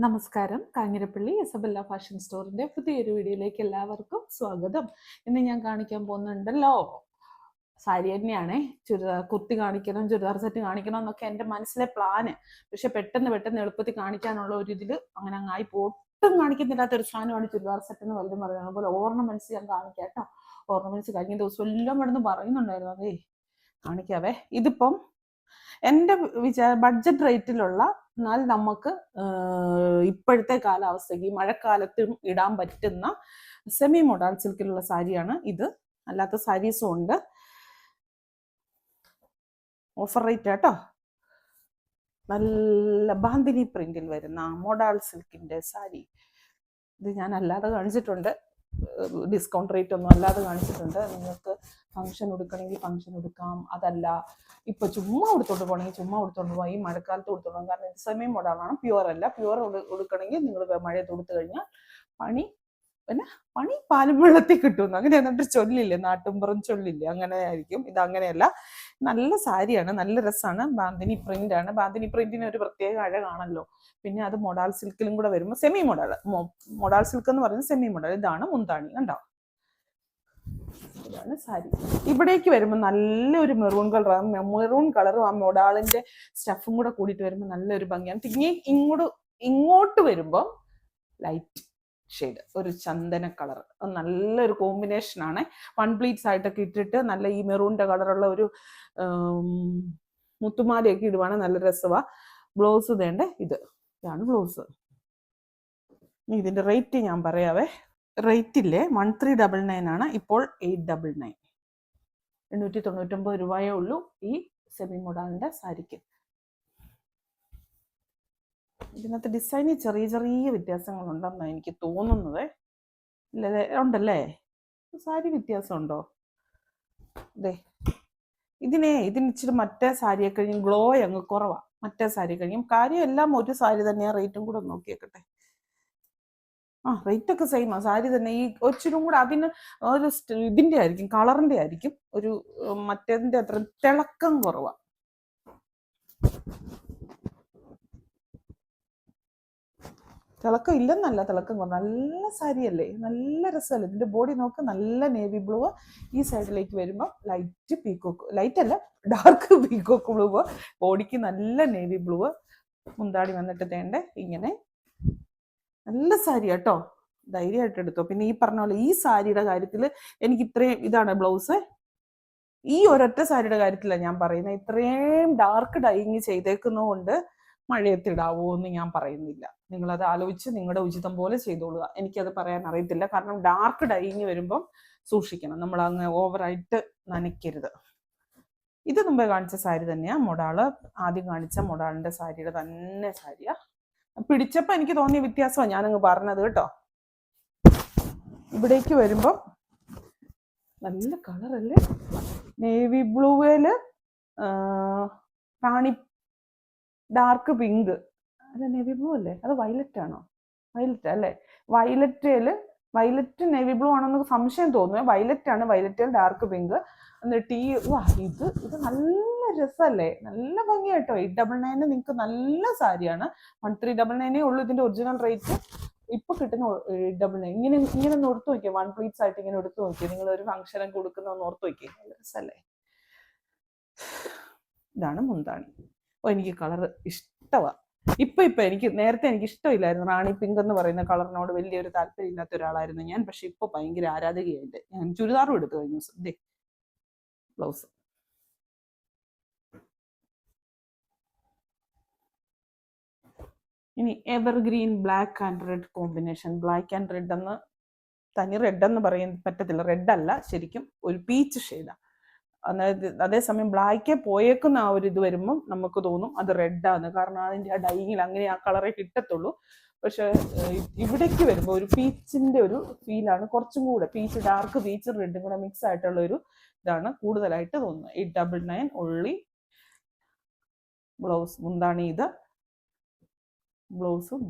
നമസ്കാരം. Kanjirappally Isabella fashion സ്റ്റോറിന്റെ പുതിയൊരു വീഡിയോയിലേക്ക് എല്ലാവർക്കും സ്വാഗതം. ഇന്ന് ഞാൻ കാണിക്കാൻ പോകുന്നുണ്ടല്ലോ സാരി തന്നെയാണേ. ചുരിദാർ കുർത്തി കാണിക്കണം, ചുരിദാർ സെറ്റ് കാണിക്കണം എന്നൊക്കെ എൻ്റെ മനസ്സിലെ പ്ലാന്. പക്ഷെ പെട്ടെന്ന് എളുപ്പത്തിൽ കാണിക്കാനുള്ള ഒരു ഇതിൽ അങ്ങനെ അങ്ങായി ഒട്ടും കാണിക്കുന്നില്ലാത്തൊരു സാധനമാണ് ചുരിദാർ സെറ്റ് എന്ന് വല്ലതും പറയുന്നത്. അതുപോലെ ഓർണമെന്റ്സ് ഞാൻ കാണിക്കാം കേട്ടോ. ഓർണമെന്റ്സ് കഴിഞ്ഞ ദിവസം എല്ലാം ഇവിടുന്ന് പറയുന്നുണ്ടായിരുന്നു. അതേ കാണിക്കാവേ. ഇതിപ്പം എൻ്റെ ബഡ്ജറ്റ് റേറ്റിലുള്ള, എന്നാൽ നമുക്ക് ഇപ്പോഴത്തെ കാലാവസ്ഥയ്ക്ക് മഴക്കാലത്തും ഇടാൻ പറ്റുന്ന സെമി മോഡൽ സിൽക്കിലുള്ള സാരിയാണ് ഇത്. അല്ലാത്ത സാരീസും ഉണ്ട്. ഓഫർ റേറ്റ് കേട്ടോ. നല്ല ബാന്തിനി പ്രിന്റിൽ വരുന്ന മോഡൽ സിൽക്കിന്റെ സാരി. ഇത് ഞാൻ അല്ലാതെ കാണിച്ചിട്ടുണ്ട്, ഡിസ്കൗണ്ട് റേറ്റ് ഒന്നും അല്ലാതെ കാണിച്ചിട്ടുണ്ട്. നിങ്ങൾക്ക് ഫംഗ്ഷൻ എടുക്കണമെങ്കിൽ ഫംഗ്ഷൻ എടുക്കാം. അതല്ല ഇപ്പൊ ചുമ്മാ എടുത്തോണ്ട് പോകണമെങ്കിൽ ചുമ്മാ എടുത്തോണ്ട് പോകാം. ഈ മഴക്കാലത്ത് എടുത്തോണ്ട് പോകാം. കാരണം ഇത് സെമി മോഡലാണ്, പ്യുവർ അല്ല. പ്യുവർ എടുക്കണമെങ്കിൽ നിങ്ങൾ മഴയത്ത് കൊടുത്തു കഴിഞ്ഞാൽ പണി പാലും വെള്ളത്തിൽ കിട്ടുന്നു. അങ്ങനെ എന്നിട്ട് ചൊല്ലില്ലേ, നാട്ടുംപുറം ചൊല്ലില്ലേ, അങ്ങനെ ആയിരിക്കും. ഇത് അങ്ങനെയല്ല, നല്ല സാരിയാണ്, നല്ല രസമാണ്. ബാന്തിനി പ്രിന്റ് ആണ്. ബാന്തിനി പ്രിന്റിന് ഒരു പ്രത്യേക അഴകാണല്ലോ. പിന്നെ അത് മോഡൽ സിൽക്കിലും കൂടെ വരുമ്പോൾ സെമി മോഡൽ സിൽക്ക് എന്ന് പറയുന്നത് സെമി മോഡൽ. ഇതാണ് മുന്താണി, കണ്ടോ? ഇതാണ് സാരി. ഇവിടേക്ക് വരുമ്പോൾ നല്ലൊരു മെറൂൺ കളറും ആ മോഡാളിന്റെ സ്റ്റഫും കൂടെ കൂടിയിട്ട് വരുമ്പോൾ നല്ലൊരു ഭംഗിയാണ്. ഇങ്ങോട്ട് വരുമ്പോൾ ലൈറ്റ് ഷെയ്ഡ്, ഒരു ചന്ദന കളർ, നല്ലൊരു കോമ്പിനേഷൻ ആണ്. വൺ പ്ലീറ്റ്സ് ആയിട്ടൊക്കെ ഇട്ടിട്ട് നല്ല ഈ മെറൂണിന്റെ കളറുള്ള ഒരു മുത്തുമാലയൊക്കെ ഇടുവാണ്, നല്ല രസമാ. ബ്ലൗസ് വേണ്ടേ, ഇതാണ് ബ്ലൗസ്. ഇതിന്റെ റേറ്റ് ഞാൻ പറയാവേ. റേറ്റ് ഇല്ലേ 1399 ആണ്, ഇപ്പോൾ 899. 899 രൂപയേ ഉള്ളൂ ഈ സെമി മോഡലിന്റെ സാരിക്ക്. ഇതിനകത്ത് ഡിസൈനിൽ ചെറിയ വ്യത്യാസങ്ങളുണ്ടെന്നാണ് എനിക്ക് തോന്നുന്നത്. ഇല്ലേ? ഉണ്ടല്ലേ? സാരി വ്യത്യാസമുണ്ടോ? അതെ, ഇതിന് ഇച്ചിരി മറ്റേ സാരിയെ കഴിഞ്ഞും ഗ്ലോ അങ്ങ് കുറവാ. മറ്റേ സാരി കഴിയും. കാര്യം എല്ലാം ഒരു സാരി തന്നെയാണ്. റേറ്റും കൂടെ നോക്കിയേക്കട്ടെ. റേറ്റ് ഒക്കെ സെയിം ആ, സാരി തന്നെ. ഈ ഒച്ചിരും കൂടെ അതിന് ഒരു ഇതിന്റെ ആയിരിക്കും, കളറിന്റെ ആയിരിക്കും. ഒരു മറ്റേതിന്റെ അത്ര തിളക്കം കുറവാ. തിളക്കം ഇല്ലെന്നല്ല, തിളക്കം കുറവ്. നല്ല സാരിയല്ലേ, നല്ല രസമല്ലേ. ഇതിന്റെ ബോഡി നോക്ക്, നല്ല നേവി ബ്ലൂ. ഈ സൈഡിലേക്ക് വരുമ്പോൾ ലൈറ്റ് പീക്കോക്ക്, ലൈറ്റ് അല്ല ഡാർക്ക് പീക്കോക്ക് ബ്ലൂ. ബോഡിക്ക് നല്ല നേവി ബ്ലൂ. മുന്താടി വന്നിട്ട് തേണ്ടേ ഇങ്ങനെ. നല്ല സാരി കേട്ടോ, ധൈര്യമായിട്ട് എടുത്തോ. പിന്നെ ഈ പറഞ്ഞ പോലെ ഈ സാരിയുടെ കാര്യത്തിൽ എനിക്ക് ഇതാണ് ബ്ലൗസ്. ഈ ഒരൊറ്റ സാരിയുടെ കാര്യത്തിലാണ് ഞാൻ പറയുന്നത്. ഇത്രയും ഡാർക്ക് ഡൈയിങ് ചെയ്തേക്കുന്നതുകൊണ്ട് മഴയത്തിടാവോ എന്ന് ഞാൻ പറയുന്നില്ല. നിങ്ങളത് ആലോചിച്ച് നിങ്ങളുടെ ഉചിതം പോലെ ചെയ്തോളുക. എനിക്കത് പറയാൻ അറിയത്തില്ല. കാരണം ഡാർക്ക് ഡൈയിങ് വരുമ്പം സൂക്ഷിക്കണം, നമ്മൾ അങ്ങ് ഓവറായിട്ട് നനയ്ക്കരുത്. ഇത് മുമ്പേ കാണിച്ച സാരി തന്നെയാ മോഡാള്. ആദ്യം കാണിച്ച മോഡാളിന്റെ സാരിയുടെ തന്നെ സാരിയാ. പിടിച്ചപ്പോ എനിക്ക് തോന്നിയ വ്യത്യാസമാണ് ഞാനങ്ങ് പറഞ്ഞത് കേട്ടോ. ഇവിടേക്ക് വരുമ്പോ നല്ല കളറല്ലേ, നേവി ബ്ലൂവേല് റാണി ഡാർക്ക് പിങ്ക്. അല്ല, നേവി ബ്ലൂ അല്ലേ, അത് വയലറ്റ് ആണോ? വയലറ്റ് അല്ലേ. വയലറ്റ് നേവി ബ്ലൂ ആണെന്ന് സംശയം തോന്നുന്നു. വയലറ്റ് ആണ്. വയലറ്റിൽ ഡാർക്ക് പിങ്ക്. എന്നിട്ട് ഇത് നല്ല രസമല്ലേ, നല്ല ഭംഗിയായിട്ടോ. 899 നിങ്ങൾക്ക് നല്ല സാരിയാണ്. 1399 ഉള്ളൂ ഇതിന്റെ ഒറിജിനൽ റേറ്റ്. ഇപ്പൊ കിട്ടുന്ന 899. ഇങ്ങനെ ഒന്ന് ഓർത്ത് നോക്കിയേ, വൺ പ്ലീറ്റ്സ് ആയിട്ട് ഇങ്ങനെ എടുത്ത് നോക്കിയേ. നിങ്ങൾ ഒരു ഫംഗ്ഷനൊക്കെ കൊടുക്കുന്ന ഓർത്ത് നോക്കിയേ, നല്ല രസമല്ലേ. ഇതാണ് മുന്താണി. എനിക്ക് കളർ ഇഷ്ടമാണ്. ഇപ്പൊ നേരത്തെ എനിക്ക് ഇഷ്ടമില്ലായിരുന്നു. റാണി പിങ്ക് എന്ന് പറയുന്ന കളറിനോട് വലിയൊരു താല്പര്യം ഇല്ലാത്ത ഒരാളായിരുന്നു ഞാൻ. പക്ഷെ ഇപ്പൊ ഭയങ്കര ആരാധകയായിട്ട്. ഞാൻ ചുരിദാറും എടുത്തു കഴിഞ്ഞ ദിവസം. ബ്ലൗസ്. ഇനി evergreen black and red combination. Black and red എന്ന് തനി റെഡ് എന്ന് പറയാൻ പറ്റത്തില്ല. റെഡ് അല്ല, ശരിക്കും ഒരു പീച്ച് ഷെയ്ഡാണ്. അതായത് അതേസമയം ബ്ലാക്ക് പോയേക്കുന്ന ആ ഒരു ഇത് വരുമ്പം നമുക്ക് തോന്നും അത് റെഡാണ്. കാരണം അതിന്റെ ആ ഡൈയിൽ അങ്ങനെ ആ കളറേ കിട്ടത്തുള്ളൂ. പക്ഷെ ഇവിടേക്ക് വരുമ്പോൾ ഒരു പീച്ചിന്റെ ഒരു ഫീലാണ്. കുറച്ചും കൂടെ പീച്ച്, ഡാർക്ക് പീച്ചും റെഡും കൂടെ മിക്സ് ആയിട്ടുള്ള ഒരു ഇതാണ് കൂടുതലായിട്ട് തോന്നുന്നത്. 899 ഉള്ളി. ബ്ലൗസ് മുന്താണി ഇത്, ബ്ലൗസും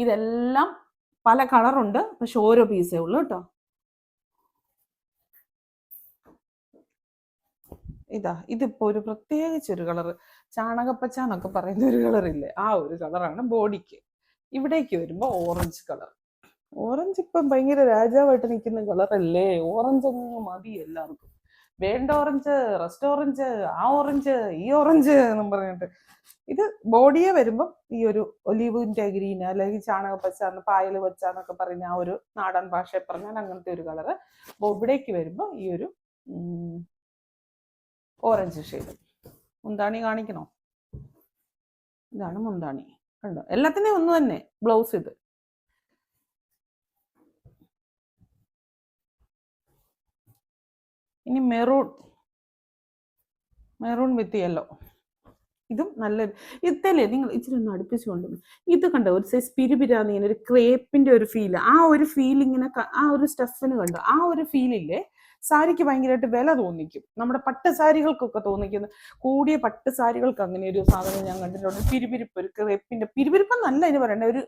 ഇതെല്ലാം പല കളറുണ്ട്, പക്ഷെ ഓരോ പീസേ ഉള്ളൂ കേട്ടോ. ഇതിപ്പോ ഒരു പ്രത്യേകിച്ചൊരു കളർ. ചാണകപ്പച്ച എന്നൊക്കെ പറയുന്ന ഒരു കളറില്ലേ, ആ ഒരു കളറാണ് ബോഡിക്ക്. ഇവിടേക്ക് വരുമ്പോൾ ഓറഞ്ച് കളർ. ഓറഞ്ച് ഇപ്പം ഭയങ്കര രാജാവായിട്ട് നിൽക്കുന്ന കളറല്ലേ. ഓറഞ്ച് അങ്ങ് മതി എല്ലാവർക്കും. വേണ്ട ഓറഞ്ച്, റെസ്റ്റ് ഓറഞ്ച്, ആ ഓറഞ്ച്, ഈ ഓറഞ്ച് എന്നും പറഞ്ഞിട്ട്. ഇത് ബോഡിയെ വരുമ്പം ഈ ഒരു ഒലിവിന്റെ ഗ്രീൻ അല്ലെങ്കിൽ ചാണകപ്പച്ച, പായൽ പച്ച എന്നൊക്കെ പറയുന്ന ആ ഒരു നാടൻ ഭാഷയിൽ പറഞ്ഞാൽ അങ്ങനത്തെ ഒരു കളറ്. ഇവിടേക്ക് വരുമ്പോൾ ഈ ഒരു ഓറഞ്ച് ഷെയ്ഡ്. മുന്താണി കാണിക്കണോ? ഇതാണ് മുന്താണി. കണ്ടോ, എല്ലാത്തിനെയും ഒന്ന് തന്നെ ബ്ലൗസ്. ഇത് ഇനി മെറൂൺ വിത്ത് യെല്ലോ. ഇതും നല്ലൊരു ഇതല്ലേ. നിങ്ങൾ ഇച്ചിരി ഒന്ന് അടുപ്പിച്ചുകൊണ്ട് ഇത് കണ്ടോ, ഒരു സൈസ് പിരിപിരാന്ന് ഇങ്ങനെ ഒരു ക്രേപ്പിന്റെ ഒരു ഫീൽ. ആ ഒരു ഫീൽ ഇങ്ങനെ ആ ഒരു സ്റ്റഫിന് കണ്ടോ, ആ ഒരു ഫീലില്ലേ സാരിക്ക് ഭയങ്കരമായിട്ട് വില തോന്നിക്കും. നമ്മുടെ പട്ട് സാരികൾക്കൊക്കെ തോന്നിക്കുന്ന കൂടിയ പട്ട് സാരികൾക്ക് അങ്ങനെ ഒരു സാധനം ഞാൻ കണ്ടിട്ടുണ്ട്. പിരിപിരിപ്പ്, ഒരു ക്രേപ്പിന്റെ പിരിപിരിപ്പെന്നല്ല ഇതിന് പറയണ്ട, ഒരു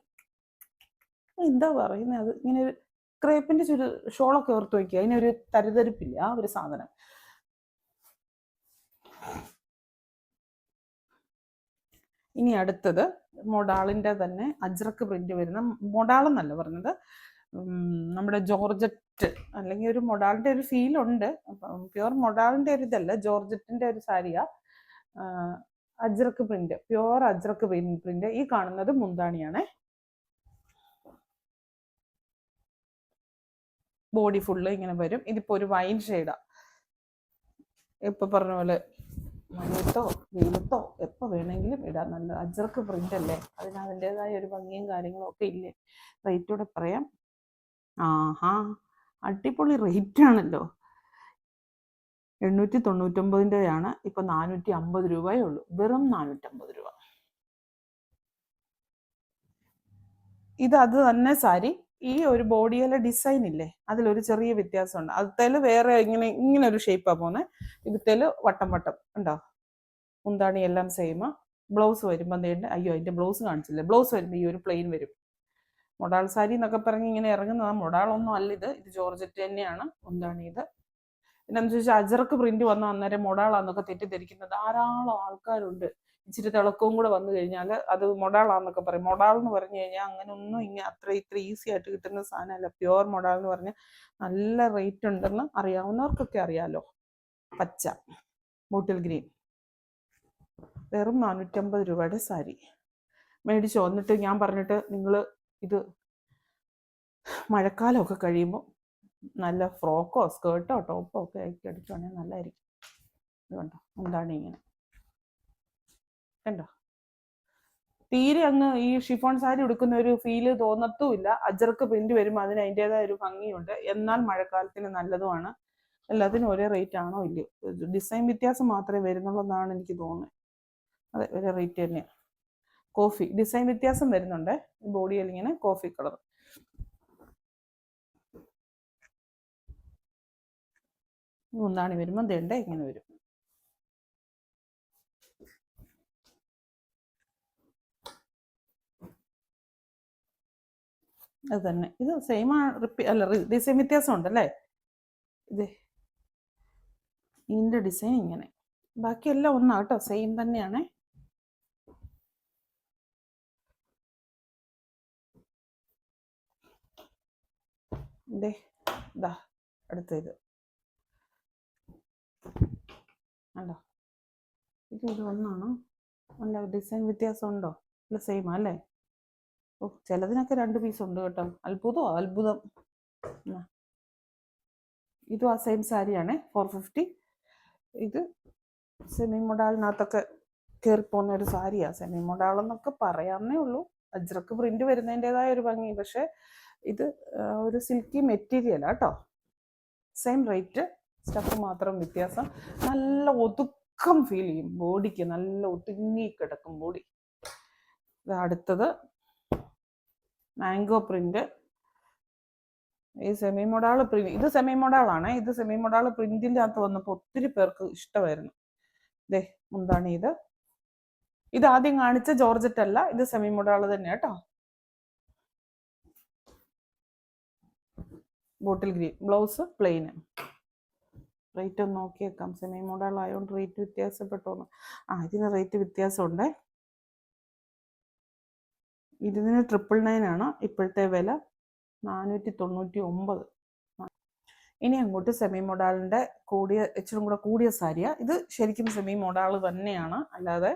എന്താ പറയുന്നത്, അത് ഇങ്ങനെ ഒരു ക്രേപ്പിന്റെ ഷോളൊക്കെ ഓർത്ത് വയ്ക്കുക, അതിനൊരു തരിതരിപ്പില്ല ആ ഒരു സാധനം. ഇനി അടുത്തത് മൊഡാളിന്റെ തന്നെ അജ്രക്ക് പ്രിന്റ് വരുന്ന, മൊഡാളെന്നല്ല പറഞ്ഞത്, നമ്മുടെ ജോർജറ്റ് അല്ലെങ്കിൽ ഒരു മൊഡാളിന്റെ ഒരു ഫീൽ ഉണ്ട്. പ്യുവർ മൊഡാളിന്റെ ഒരു ഇതല്ല, ജോർജറ്റിന്റെ ഒരു സാരിയാ. Ajrakh print, pure Ajrakh print. ഈ കാണുന്നത് മുന്താണിയാണ്. ബോഡി ഫുള്ള് ഇങ്ങനെ വരും. ഇതിപ്പോ ഒരു വൈൻ ഷെയ്ഡാ. ഇപ്പൊ പറഞ്ഞ പോലെ മഴയത്തോ വെയിലത്തോ എപ്പോൾ വേണമെങ്കിലും ഇടാം. നല്ല അജ്രക്ക് പ്രിന്റ് അല്ലേ, അതിന് അതിൻ്റെതായ ഒരു ഭംഗിയും കാര്യങ്ങളും ഒക്കെ ഇല്ലേ. റേറ്റൂടെ പറയാം. ആഹാ, അടിപൊളി റേറ്റ് ആണല്ലോ. 899 ഇപ്പൊ 450 രൂപയേ ഉള്ളൂ. വെറും 450 രൂപ. ഇത് അത് തന്നെ സാരി. ഈ ഒരു ബോഡിയിലെ ഡിസൈൻ ഇല്ലേ, അതിലൊരു ചെറിയ വ്യത്യാസമുണ്ട്. അതിൽ വേറെ ഇങ്ങനെ ഒരു ഷേപ്പാ പോകുന്നത്. ഇതിൽ വട്ടം വട്ടം ഉണ്ടോ. മുന്താണി എല്ലാം സെയിം. ബ്ലൗസ് വരുമ്പോൾ നേണ്ട, അയ്യോ അതിന്റെ ബ്ലൗസ് കാണിച്ചില്ല. ബ്ലൗസ് വരുമ്പോൾ ഈ ഒരു പ്ലെയിൻ വരും. മൊഡാൾ സാരി എന്നൊക്കെ പറഞ്ഞ് ഇങ്ങനെ ഇറങ്ങുന്നതാണ്. മൊഡാളൊന്നും അല്ല ഇത്, ഇത് ജോർജറ്റ് തന്നെയാണ്. മുന്താണി ഇത്. എന്താണെന്ന് ചോദിച്ചാൽ അജറക്ക് പ്രിന്റ് വന്ന അന്നേരം മൊഡാളാന്നൊക്കെ തെറ്റിദ്ധരിക്കുന്ന ധാരാളം ആൾക്കാരുണ്ട്. ഇച്ചിരി തിളക്കവും കൂടെ വന്നു കഴിഞ്ഞാൽ അത് മൊഡാളാന്നൊക്കെ പറയും. മൊഡാൾ എന്ന് പറഞ്ഞു കഴിഞ്ഞാൽ അങ്ങനെ ഒന്നും ഇത്ര ഈസി ആയിട്ട് കിട്ടുന്ന സാധനമല്ല. പ്യുവർ മൊഡാൾ എന്ന് പറഞ്ഞാൽ നല്ല റേറ്റ് ഉണ്ടെന്ന് അറിയാവുന്നവർക്കൊക്കെ അറിയാലോ. പച്ച ബോട്ടിൽ ഗ്രീൻ, വെറും 450 രൂപയുടെ സാരി മേടിച്ചോ. എന്നിട്ട് ഞാൻ പറഞ്ഞിട്ട് നിങ്ങൾ ഇത് മഴക്കാലമൊക്കെ കഴിയുമ്പോൾ നല്ല ഫ്രോക്കോ സ്കേർട്ടോ ടോപ്പോ ഒക്കെ ആക്കി അടിക്കുവാണെങ്കിൽ നല്ലതായിരിക്കും. ഇത് കണ്ടോ, എന്താണ് ഇങ്ങനെ കണ്ടോ. തീരെ അങ്ങ് ഈ ഷിഫോൺ സാരി ഉടുക്കുന്ന ഒരു ഫീല് തോന്നത്തുമില്ല. അജർക്ക് പ്രിന്റ് വരുമ്പോൾ അതിന് അതിൻ്റെതായ ഒരു ഭംഗിയുണ്ട്. എന്നാൽ മഴക്കാലത്തിന് നല്ലതുമാണ്. എല്ലാത്തിനും ഒരേ റേറ്റ് ആണോ ഇല്ലയോ, ഡിസൈൻ വ്യത്യാസം മാത്രമേ വരുന്നുള്ളൂ എന്നാണ് എനിക്ക് തോന്നുന്നത്. അതെ, ഒരേ റേറ്റ് തന്നെയാണ്. കോഫി ഡിസൈൻ വ്യത്യാസം വരുന്നുണ്ട്. ബോഡിയിൽ ഇങ്ങനെ കോഫി കളർ. മുന്താണി വരുമ്പോൾ ദേണ്ട ഇങ്ങനെ വരും. അത് തന്നെ. ഇത് സെയിം അല്ല, ഡിസൈൻ വ്യത്യാസം ഉണ്ടല്ലേ. ഇത് ഇതിന്റെ ഡിസൈൻ ഇങ്ങനെ, ബാക്കിയെല്ലാം ഒന്നാ കേട്ടോ, സെയിം തന്നെയാണ്. ഇതാ അടുത്ത ഇത് കണ്ടോ. ഇത് ഒന്നാണോ അല്ല, ഡിസൈൻ വ്യത്യാസം ഉണ്ടോ? അല്ല സെയിം അല്ലേ. ഓ, ചിലതിനൊക്കെ 2 പീസ് ഉണ്ട് കേട്ടോ. അത്ഭുതം. ഇതും ആ സെയിം സാരിയാണ്, 450. ഇത് സെമി മൊഡാളിനകത്തൊക്കെ കയറിപ്പോകുന്ന ഒരു സാരിയാ. സെമി മൊഡാളെന്നൊക്കെ പറയാന്നേ ഉള്ളൂ. അജ്രക്ക് പ്രിന്റ് വരുന്നതിൻ്റെതായ ഒരു ഭംഗി. പക്ഷെ ഇത് ഒരു സിൽക്കി മെറ്റീരിയൽ കേട്ടോ. സെയിം റേറ്റ്, സ്റ്റഫ് മാത്രം വ്യത്യാസം. നല്ല ഒതുക്കം ഫീൽ ചെയ്യും ബോഡിക്ക്, നല്ല ഒതുങ്ങി കിടക്കും ബോഡി. അടുത്തത് മാംഗോ പ്രിന്റ്. ഈ സെമി മൊഡാള് പ്രിന്റ്, ഇത് സെമി മൊഡാളാണ്. ഇത് സെമി മൊഡാള് പ്രിന്റിന്റെ അകത്ത് വന്നപ്പോൾ ഒത്തിരി പേർക്ക് ഇഷ്ടമായിരുന്നു. ദേ എന്താണ് ഇത് ആദ്യം കാണിച്ച ജോർജറ്റ് അല്ല, ഇത് സെമി മൊഡാള് തന്നെ കേട്ടോ. Bottle green, blouse plain. Rate ഒന്ന് നോക്കിയേക്കാം. സെമി മോഡൽ ആയതുകൊണ്ട് റേറ്റ് വ്യത്യാസപ്പെട്ടോന്ന്. ഇതിന് റേറ്റ് വ്യത്യാസമുണ്ട്. ഇതിന് 999 ആണ് ഇപ്പോഴത്തെ വില, 499. ഇനി അങ്ങോട്ട് സെമി മോഡാളിൻ്റെ ഇച്ചിരി കൂടെ കൂടിയ സാരിയാണ്. ഇത് ശരിക്കും സെമി മോഡാൾ തന്നെയാണ്, അല്ലാതെ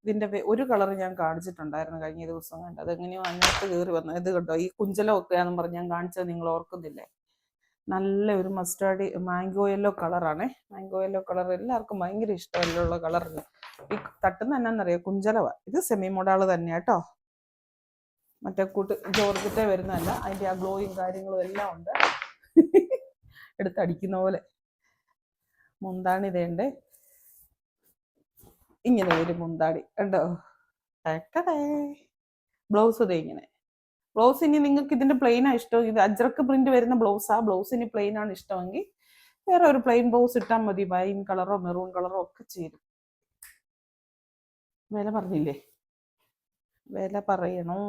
ഇതിൻ്റെ ഒരു കളർ ഞാൻ കാണിച്ചിട്ടുണ്ടായിരുന്നു കഴിഞ്ഞ ദിവസം കണ്ട്. അതെങ്ങനെയോ അതിനകത്ത് കയറി വന്നത്. ഇത് കണ്ടോ, ഈ കുഞ്ചലമൊക്കെയാണെന്ന് പറഞ്ഞ് ഞാൻ കാണിച്ചത് നിങ്ങൾ ഓർക്കുന്നില്ലേ? നല്ല ഒരു മസ്റ്റാർഡ് മാംഗോ യെല്ലോ കളറാണ്. മാംഗോ യെല്ലോ കളർ എല്ലാവർക്കും ഭയങ്കര ഇഷ്ടമല്ലുള്ള കളറിന്. ഈ തട്ടുന്ന എന്നാന്നറിയാം, കുഞ്ചലവാ. ഇത് സെമി മോഡാൾ തന്നെയാട്ടോ, മറ്റേ കൂട്ട് ജോർജറ്റെ വരുന്നതല്ല. അതിൻ്റെ ആ ഗ്ലോയും കാര്യങ്ങളും എല്ലാം ഉണ്ട്. എടുത്തടിക്കുന്ന പോലെ. മുന്താണി ഇതേണ്ടേ, ഇങ്ങനെ ഒരു മുന്താണി കണ്ടോ. ബ്ലൗസ് ഇതേ ഇങ്ങനെ. ബ്ലൗസ് ഇനി നിങ്ങൾക്ക് ഇതിന്റെ പ്ലെയിനാ ഇഷ്ടം, ഇത് അജ്രക്ക് പ്രിന്റ് വരുന്ന ബ്ലൗസാ. ബ്ലൗസ് ഇനി പ്ലെയിൻ ആണ് ഇഷ്ടമെങ്കിൽ വേറെ ഒരു പ്ലെയിൻ ബ്ലൗസ് ഇട്ടാൽ മതി. വൈൻ കളറോ മെറൂൺ കളറോ ഒക്കെ ചേരും. വില പറഞ്ഞില്ലേ? വില പറയണോ?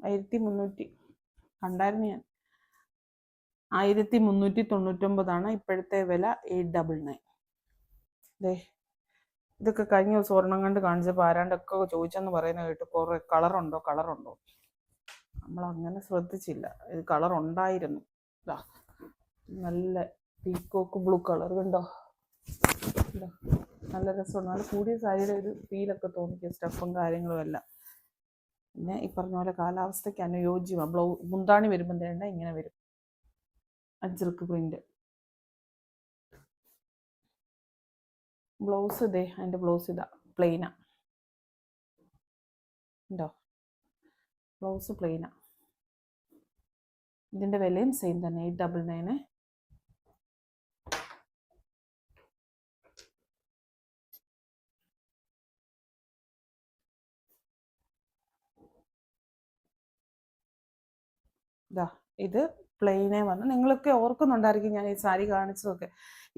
1300 കണ്ടായിരുന്നു ഞാൻ. 1399 ഇപ്പോഴത്തെ വില. 899. ഇതൊക്കെ കഴിഞ്ഞ ദിവസം ഒരെണ്ണം കണ്ട് കാണിച്ചപ്പോൾ ആരാണ്ടൊക്കെ ചോദിച്ചെന്ന് പറയുന്നത് കേട്ട്, കുറെ കളറുണ്ടോ. നമ്മൾ അങ്ങനെ ശ്രദ്ധിച്ചില്ല. ഇത് കളർ ഉണ്ടായിരുന്നു. നല്ല പീക്കോക്ക് ബ്ലൂ കളർ കണ്ടോ. നല്ല രസമുണ്ട്. നല്ല കൂടിയ സാരിയുടെ ഒരു ഫീലൊക്കെ തോന്നിക്കുക, സ്റ്റഫും കാര്യങ്ങളും എല്ലാം. പിന്നെ ഈ പറഞ്ഞ പോലെ കാലാവസ്ഥയ്ക്ക് അനുയോജ്യമാണ്. മുന്താണി വരുമ്പോൾ തേണ്ട ഇങ്ങനെ വരും, അജ്രക്ക് പ്രിന്റ്. ബ്ലൗസ് ഇതേ, അതിൻ്റെ ബ്ലൗസ് ഇതാ പ്ലെയിനാ ഉണ്ടോ. ബ്ലൗസ് പ്ലെയിനാ. ഇതിൻ്റെ വിലയും സെയിം തന്നെ, 899. ഇത് പ്ലെയിനേ വന്ന്. നിങ്ങളൊക്കെ ഓർക്കുന്നുണ്ടായിരിക്കും ഞാൻ ഈ സാരി കാണിച്ചതൊക്കെ.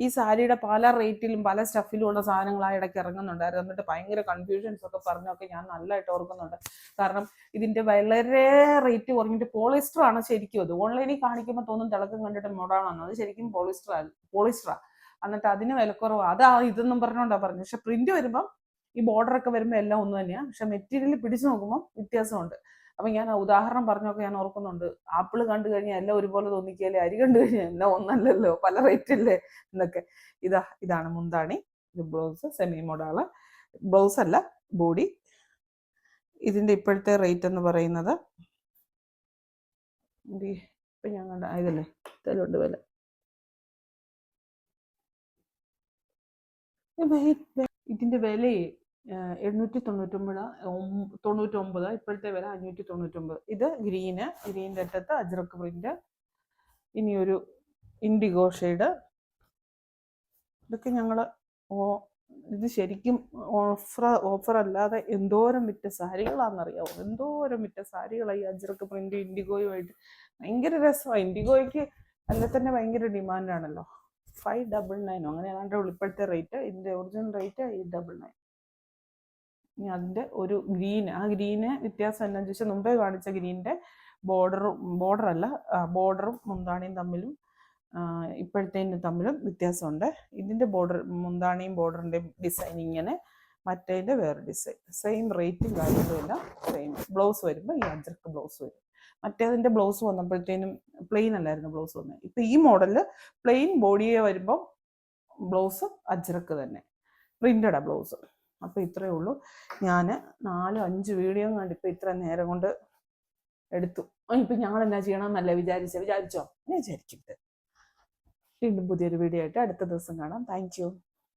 ഈ സാരിയുടെ പല റേറ്റിലും പല സ്റ്റഫിലും ഉള്ള സാധനങ്ങൾ ആ ഇടയ്ക്ക് ഇറങ്ങുന്നുണ്ടായിരുന്നു. എന്നിട്ട് ഭയങ്കര കൺഫ്യൂഷൻസ് ഒക്കെ പറഞ്ഞൊക്കെ ഞാൻ നല്ലതായിട്ട് ഓർക്കുന്നുണ്ട്. കാരണം ഇതിന്റെ വളരെ റേറ്റ് കുറഞ്ഞിട്ട് പോളിസ്റ്റർ ആണ് ശരിക്കും. അത് ഓൺലൈനിൽ കാണിക്കുമ്പോൾ തോന്നും തിളക്കം കണ്ടിട്ട് മോഡാണെന്ന്. അത് ശരിക്കും പോളിസ്റ്ററാ. എന്നിട്ട് അതിന് വിലക്കുറവ്. ഇതൊന്നും പറഞ്ഞോണ്ടാ പറഞ്ഞു. പക്ഷെ പ്രിന്റ് വരുമ്പോൾ ഈ ബോർഡറൊക്കെ വരുമ്പോൾ എല്ലാം ഒന്ന് തന്നെയാണ്. പക്ഷെ മെറ്റീരിയൽ പിടിച്ചു നോക്കുമ്പോൾ വ്യത്യാസമുണ്ട്. അപ്പൊ ഞാൻ ഉദാഹരണം പറഞ്ഞൊക്കെ ഞാൻ ഓർക്കുന്നുണ്ട്. ആപ്പിൾ കണ്ടു കഴിഞ്ഞാൽ എല്ലാം ഒരുപോലെ തോന്നിക്കല്ലേ, അരി കണ്ടു കഴിഞ്ഞാൽ എല്ലാം ഒന്നല്ലല്ലോ, പല റേറ്റ് അല്ലേ എന്നൊക്കെ. ഇതാണ് മുന്താണി. ഇത് ബ്ലൗസ് സെമി മോഡാള്. ബ്ലൗസ് അല്ല, ബോഡി. ഇതിന്റെ ഇപ്പോഴത്തെ റേറ്റ് എന്ന് പറയുന്നത് ഇപ്പൊ ഞാൻ കണ്ട ഇതല്ലേ, ഇതിലുണ്ട് വില. ഇതിന്റെ വിലയെ 899. ഇപ്പോഴത്തെ വില 599. ഇത് ഗ്രീൻ്റെ അറ്റത്ത് അജ്രക്ക് പ്രിന്റ്. ഇനി ഒരു ഇൻഡിഗോ ഷെയ്ഡ്. ഇതൊക്കെ ഇത് ശരിക്കും ഓഫർ അല്ലാതെ എന്തോരം വിറ്റ സാരികളാണെന്നറിയാമോ. എന്തോരം വിറ്റ സാരികളായി അജ്രക്ക് പ്രിന്റ് ഇൻഡിഗോയുമായിട്ട്. ഭയങ്കര രസമാണ്. ഇൻഡിഗോയ്ക്ക് അല്ലെ തന്നെ ഭയങ്കര ഡിമാൻഡാണല്ലോ. 599 അങ്ങനെ ഏതാണ്ട് ഇപ്പോഴത്തെ റേറ്റ്. ഇതിന്റെ ഒറിജിനൽ റേറ്റ് 899. ഇനി അതിന്റെ ഒരു ഗ്രീന് വ്യത്യാസം എന്താണെന്ന് ചോദിച്ചാൽ, മുമ്പേ കാണിച്ച ഗ്രീനിന്റെ ബോർഡറും മുന്താണിയും തമ്മിലും ഇപ്പോഴത്തേനും തമ്മിലും വ്യത്യാസമുണ്ട്. ഇതിന്റെ മുന്താണിയും ബോർഡറിന്റെ ഡിസൈൻ ഇങ്ങനെ, മറ്റേതിന്റെ വേറെ ഡിസൈൻ. സെയിം റേറ്റും കാര്യങ്ങളും എല്ലാം സെയിം. ബ്ലൗസ് വരുമ്പോൾ ഈ അജ്രക്ക് ബ്ലൗസ് വരും. മറ്റേതിന്റെ ബ്ലൗസ് വന്നപ്പോഴത്തേനും പ്ലെയിൻ അല്ലായിരുന്നു ബ്ലൗസ് വന്നത്. ഇപ്പൊ ഈ മോഡലില് പ്ലെയിൻ ബോഡിയെ വരുമ്പോൾ ബ്ലൗസ് അജ്രക്ക് തന്നെ, പ്രിന്റഡാ ബ്ലൗസ്. അപ്പൊ ഇത്രയേ ഉള്ളൂ. ഞാൻ 4-5 വീഡിയോ കണ്ട് ഇപ്പൊ ഇത്ര നേരം കൊണ്ട് എടുത്തു. ഇപ്പൊ ഞങ്ങൾ എന്നാ ചെയ്യണമെന്നല്ല വിചാരിച്ചോ? ഞാൻ വിചാരിക്കരുത്. വീണ്ടും പുതിയൊരു വീഡിയോ ആയിട്ട് അടുത്ത ദിവസം കാണാം. Thank you.